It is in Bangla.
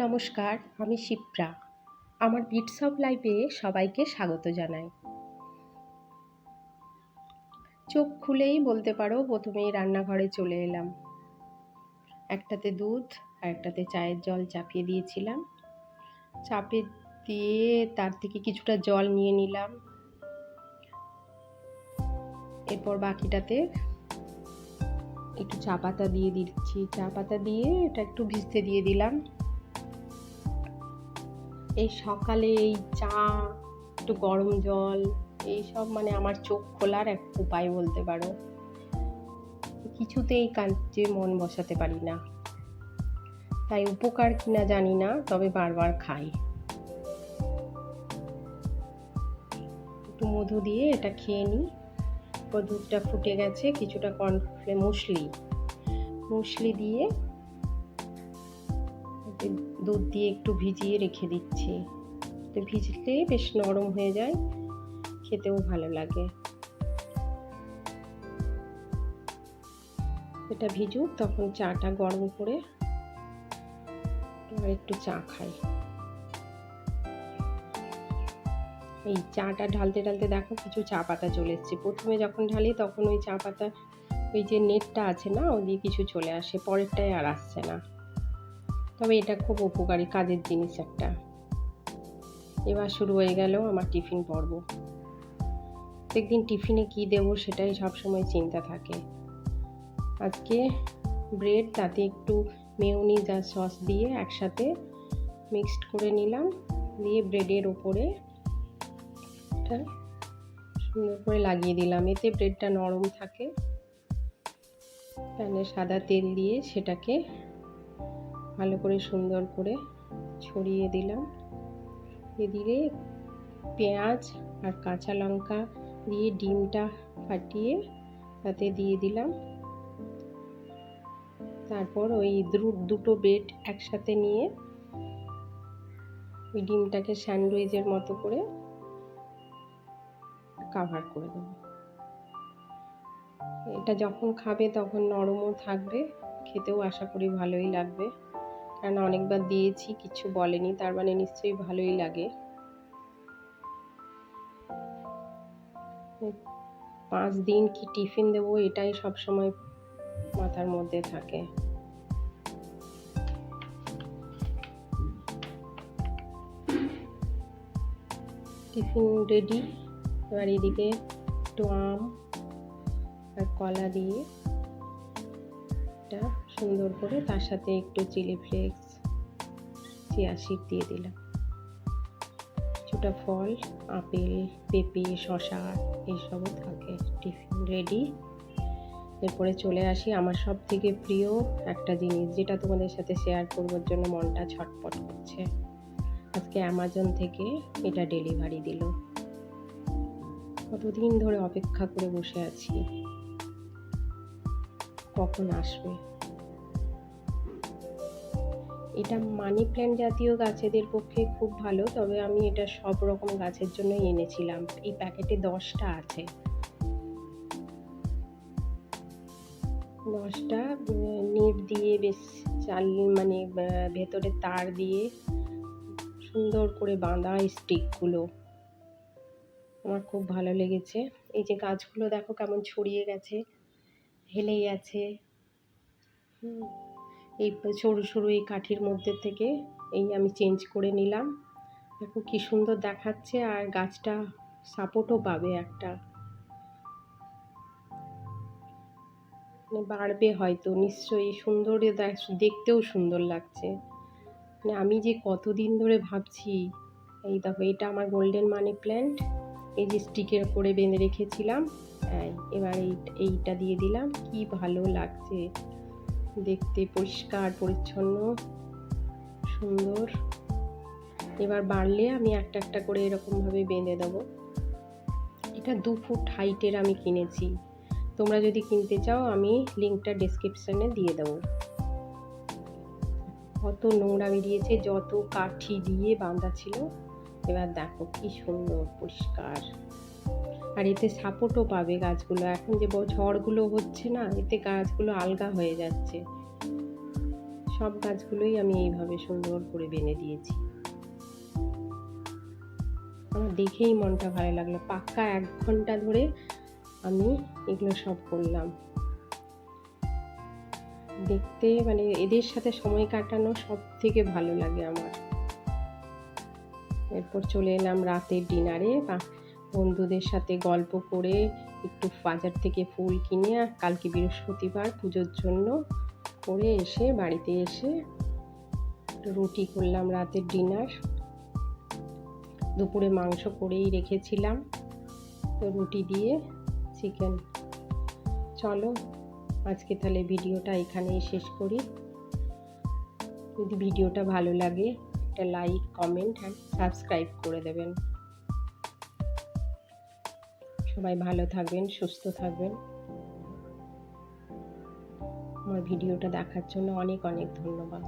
নমস্কার, আমি শিপ্রা। আমার বিটস অফ লাইফে সবাইকে স্বাগত জানাই। চোখ খুলেই বলতে পারো প্রথমেই রান্নাঘরে চলে এলাম। একটাতে দুধ আর একটাতে চায়ের জল চাপিয়ে দিয়েছিলাম। চাপিয়ে দিয়ে তার থেকে কিছুটা জল নিয়ে নিলাম। এরপর বাকিটাতে একটু চা পাতা দিয়ে দিচ্ছি। চা পাতা দিয়ে এটা একটু ভিজতে দিয়ে দিলাম। এই সকালে এই চা, একটু গরম জল, এইসব মানে আমার চোখ খোলার এক উপায় বলতে পারো। কিছুতেই কাজে মন বসাতে পারি না, তাই উপকার কিনা জানি না, তবে বারবার খাই। একটু মধু দিয়ে এটা খেয়ে নিই। দুধটা ফুটে গেছে, কিছুটা কর্নফ্লেক্স মুসলি দিয়ে দুধ দিয়ে একটু ভিজিয়ে রেখে দিচ্ছি। ভিজলে বেশ নরম হয়ে যায়, খেতেও ভালো লাগে। এটা ভিজুক, তখন চাটা গরম করে আর একটু চা খাই। এই চাটা ঢালতে ঢালতে দেখো কিছু চা পাতা চলে এসছে। প্রথমে যখন ঢালি তখন ওই চা পাতা, ওই যে নেটটা আছে না, ওই দিয়ে কিছু চলে আসে, পরেরটায় আর আসছে না। তবে এটা খুব উপকারী কাজের জিনিস একটা। এবার শুরু হয়ে গেল আমার টিফিন পর্ব। প্রত্যেকদিন টিফিনে কি দেবো সেটাই সবসময় চিন্তা থাকে। আজকে ব্রেড, তাতে একটু মেয়োনিজ আর সস দিয়ে একসাথে মিক্সড করে নিলাম, দিয়ে ব্রেডের ওপরে এটা সুন্দর করে লাগিয়ে দিলাম। এতে ব্রেডটা নরম থাকে। প্যানে সাদা তেল দিয়ে সেটাকে ভালো করে সুন্দর করে ছড়িয়ে দিলাম। দিয়ে পেঁয়াজ আর কাঁচা লঙ্কা দিয়ে ডিমটা ফাটিয়ে তাতে দিয়ে দিলাম। তারপর ওই দুটো ব্রেড একসাথে নিয়ে ওই ডিমটাকে স্যান্ডউইচের মতো করে কাভার করে দেবো। এটা যখন খাবে তখন নরমও থাকবে, খেতেও আশা করি ভালোই লাগবে, কারণ অনেকবার দিয়েছি কিছু বলেনি, তার মানে নিশ্চয়ই ভালোই লাগে। 5 দিন কি টিফিন দেবো এটাই সবসময় মাথার মধ্যে থাকে। Tiffin ready. এবার এদিকে একটু আম আর কলা দিয়ে এটা সুন্দর করে, তার সাথে একটু চিলি ফ্লেক্স, চিয়া সিড দিয়ে দিলাম। কিছুটা ফল, আপেল, পেঁপে, শসা এইসবও থাকে। Tiffin ready. এরপরে চলে আসি আমার সব থেকে প্রিয় একটা জিনিস, যেটা তোমাদের সাথে শেয়ার করবার জন্য মনটা ছটপট করছে। আজকে অ্যামাজন থেকে এটা ডেলিভারি দিল। কতদিন ধরে অপেক্ষা করে বসে আছি, কখন আসবে। এটা মানি প্ল্যান্ট জাতীয় গাছেদের পক্ষে খুব ভালো, তবে আমি এটা সব রকম গাছের জন্যই এনেছিলাম। এই প্যাকেটে 10টা আছে। 10টা নেট দিয়ে বেশ মানে ভেতরে তার দিয়ে সুন্দর করে বাঁধা স্টিকগুলো আমার খুব ভালো লেগেছে। এই যে গাছগুলো দেখো কেমন ছড়িয়ে গেছে, হেলে গেছে। এই সরু সরু এই কাঠির মধ্যে থেকে এই আমি চেঞ্জ করে নিলাম। দেখো কি সুন্দর দেখাচ্ছে, আর গাছটা সাপোর্টও পাবে একটা, বাড়বে হয়তো, নিশ্চয়ই সুন্দর, দেখতেও সুন্দর লাগছে। মানে আমি যে কতদিন ধরে ভাবছি। এই দেখো, এটা আমার গোল্ডেন মানি প্ল্যান্ট, এই যে স্টিকের করে বেঁধে রেখেছিলাম। এবার এইটা দিয়ে দিলাম। কি ভালো লাগছে দেখতে, পরিষ্কার পরিচ্ছন্ন, সুন্দর। এবার বাড়লে আমি একটা একটা করে এরকমভাবে বেঁধে দেবো। এটা 2 ফুট হাইটের আমি কিনেছি। তোমরা যদি কিনতে চাও আমি লিঙ্কটা ডেসক্রিপশানে দিয়ে দেবো। কত নোংরা বেরিয়েছে, যত কাঠি দিয়ে বাঁধা ছিল। এবার দেখো কি সুন্দর পরিষ্কার, আর এতে সাপোর্টও পাবে গাছগুলো। এখন যে ঝড়গুলো হচ্ছে না, এতে গাছগুলো আলগা হয়ে যাচ্ছে। সব গাছগুলোই আমি এইভাবে সুন্দর করে বেঁধে দিয়েছি। আমার দেখেই মনটা ভালো লাগলো। পাক্কা 1 ঘন্টা ধরে আমি এগুলো সব করলাম। দেখতে মানে এদের সাথে সময় কাটানো সব থেকে ভালো লাগে আমার। এরপর চলে এলাম রাতের ডিনারে। বন্ধুদের সাথে গল্প করে একটু বাজার থেকে ফুল কিনে, আর কালকে বৃহস্পতিবার পুজোর জন্য করে এসে বাড়িতে এসে রুটি করলাম রাতের ডিনার। দুপুরে মাংস করেই রেখেছিলাম, তো রুটি দিয়ে চিকেন। চলো আজকে তাহলে ভিডিওটা এখানেই শেষ করি। যদি ভিডিওটা ভালো লাগে একটা লাইক, কমেন্ট আর সাবস্ক্রাইব করে দেবেন। সবাই ভালো থাকবেন, সুস্থ থাকবেন। আমার ভিডিওটা দেখার জন্য অনেক অনেক ধন্যবাদ।